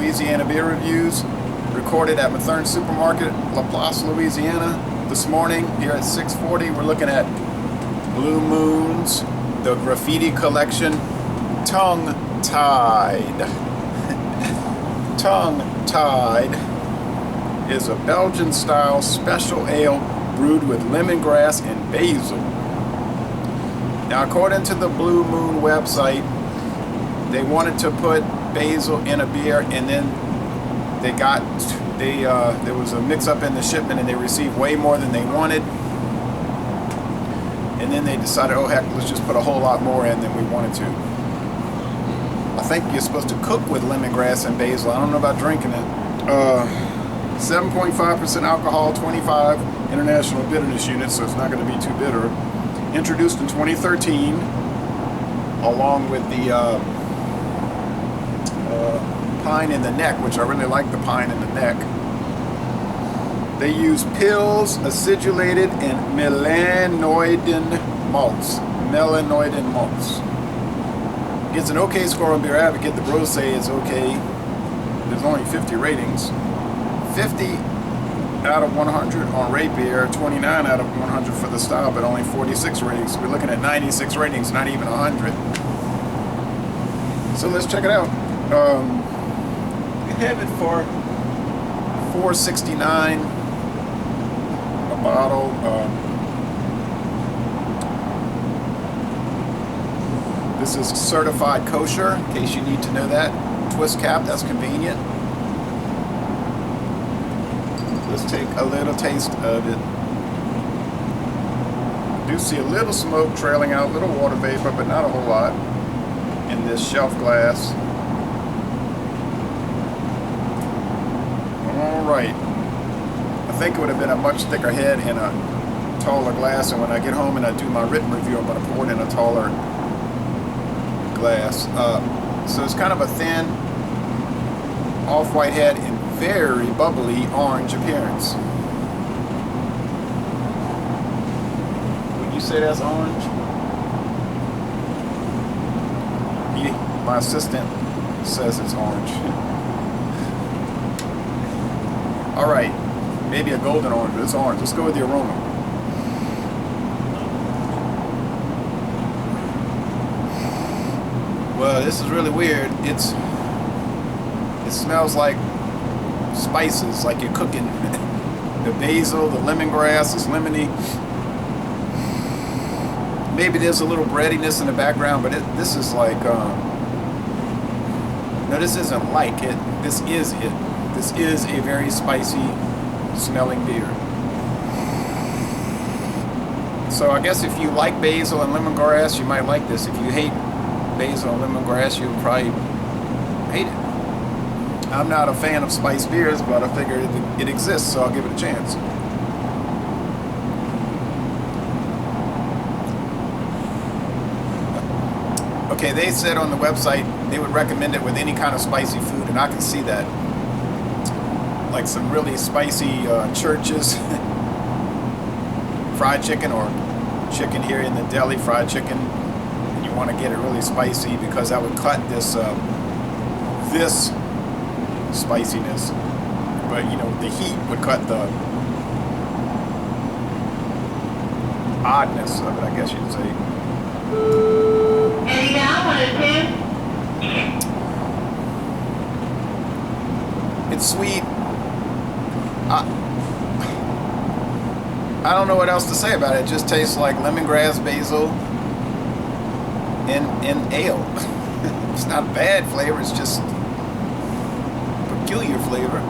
Louisiana beer reviews, recorded at Mathern Supermarket, La Place, Louisiana. This morning, here at 6:40, we're looking at Blue Moon's, the graffiti collection, Tongue Tied. Tongue Tied is a Belgian-style special ale brewed with lemongrass and basil. Now, according to the Blue Moon website, they wanted to put basil in a beer, and then there was a mix-up in the shipment, and they received way more than they wanted. And then they decided, oh heck, let's just put a whole lot more in than we wanted to. I think you're supposed to cook with lemongrass and basil. I don't know about drinking it. 7.5% alcohol, 25 international bitterness units, so it's not going to be too bitter. Introduced in 2013, along with the pine in the neck, which I really like the pine in the neck. They use pills, acidulated, and melanoidin malts. Gets an okay score on Beer Advocate. The bros say it's okay. There's only 50 ratings. 50 out of 100 on Rate Beer, 29 out of 100 for the style, but only 46 ratings. We're looking at 96 ratings, not even 100. So let's check it out. We have it for $4.69 a bottle. This is certified kosher, in case you need to know that. Twist cap, that's convenient. Let's take a little taste of it. I do see a little smoke trailing out, a little water vapor, but not a whole lot in this shelf glass. Alright. I think it would have been a much thicker head in a taller glass, and when I get home and I do my written review, I'm going to pour it in a taller glass. So it's kind of a thin, off-white head and very bubbly orange appearance. Would you say that's orange? My assistant says it's orange. Alright, maybe a golden orange, but it's orange. Let's go with the aroma. Well, this is really weird. It smells like spices, like you're cooking. The basil, the lemongrass is lemony. Maybe there's a little breadiness in the background, but this is like, no, this isn't like it. This is it. This is a very spicy smelling beer. So I guess if you like basil and lemongrass, you might like this. If you hate basil and lemongrass, you'll probably hate it. I'm not a fan of spiced beers, but I figured it exists, so I'll give it a chance. Okay, they said on the website they would recommend it with any kind of spicy food, and I can see that. Like some really spicy churches, fried chicken, or chicken here in the deli, fried chicken. And you want to get it really spicy because that would cut this spiciness. But you know, the heat would cut the oddness of it, I guess you'd say. And now, 1 and 2. It's sweet. I don't know what else to say about it. It just tastes like lemongrass, basil, and ale. It's not bad flavor, it's just peculiar flavor.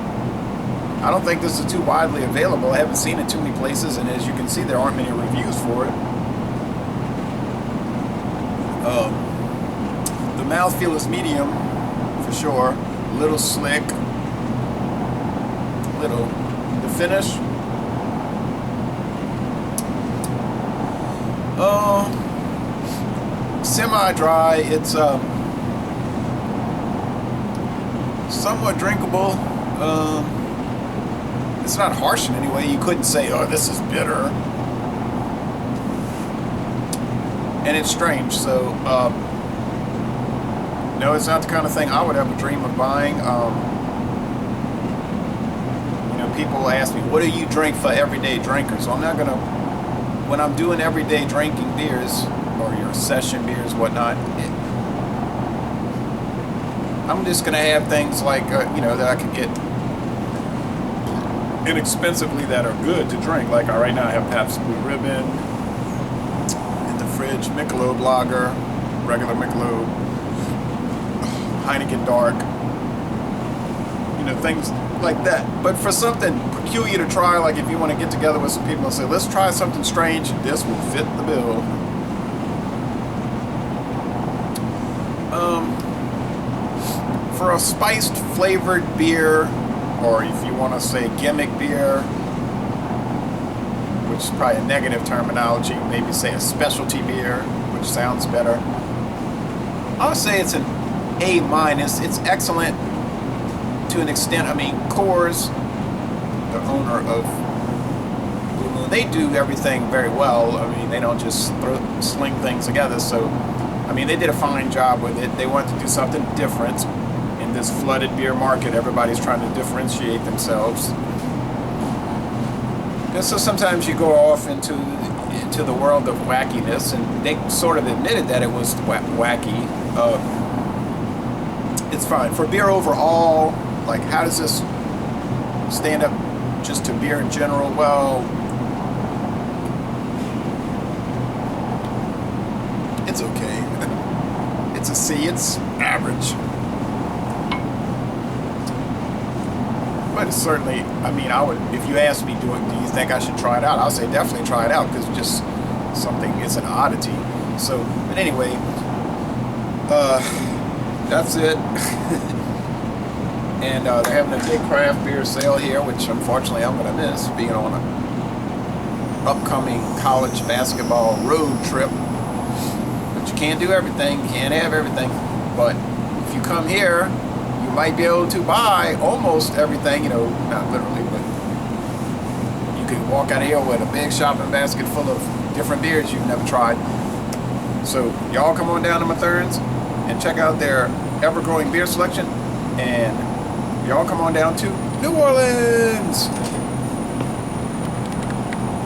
I don't think this is too widely available. I haven't seen it too many places, and as you can see, there aren't many reviews for it. The mouthfeel is medium, for sure. A little slick. The finish. Semi-dry. It's somewhat drinkable. It's not harsh in any way. You couldn't say, oh, this is bitter. And it's strange, so no, it's not the kind of thing I would ever dream of buying. people ask me, what do you drink for everyday drinkers? So I'm not gonna, when I'm doing everyday drinking beers or your session beers, whatnot, I'm just gonna have things like that I could get inexpensively that are good to drink. Like right now I have Pabst Blue Ribbon in the fridge, Michelob Lager, regular Michelob, Heineken Dark, things like that. But for something peculiar to try, like if you want to get together with some people and say, let's try something strange, this will fit the bill. For a spiced flavored beer, or if you want to say gimmick beer, which is probably a negative terminology, maybe say a specialty beer, which sounds better, I would say it's an A-. It's excellent to an extent. I mean, Coors, the owner of Blue Moon, they do everything very well. I mean, they don't just sling things together. So, I mean, they did a fine job with it. They wanted to do something different. In this flooded beer market, everybody's trying to differentiate themselves. And so sometimes you go off into the world of wackiness, and they sort of admitted that it was wacky. It's fine. For beer overall, like how does this stand up just to beer in general? Well, it's okay. It's a C. It's average. But it's certainly, I mean, I would, if you asked me, do you think I should try it out? I'll say definitely try it out, because it's just something, it's an oddity. So, but anyway, that's it. And they're having a big craft beer sale here, which unfortunately I'm going to miss, being on an upcoming college basketball road trip. But you can't do everything, you can't have everything. But if you come here, you might be able to buy almost everything, not literally, but you could walk out of here with a big shopping basket full of different beers you've never tried. So y'all come on down to Matherns and check out their ever-growing beer selection, and y'all come on down to New Orleans.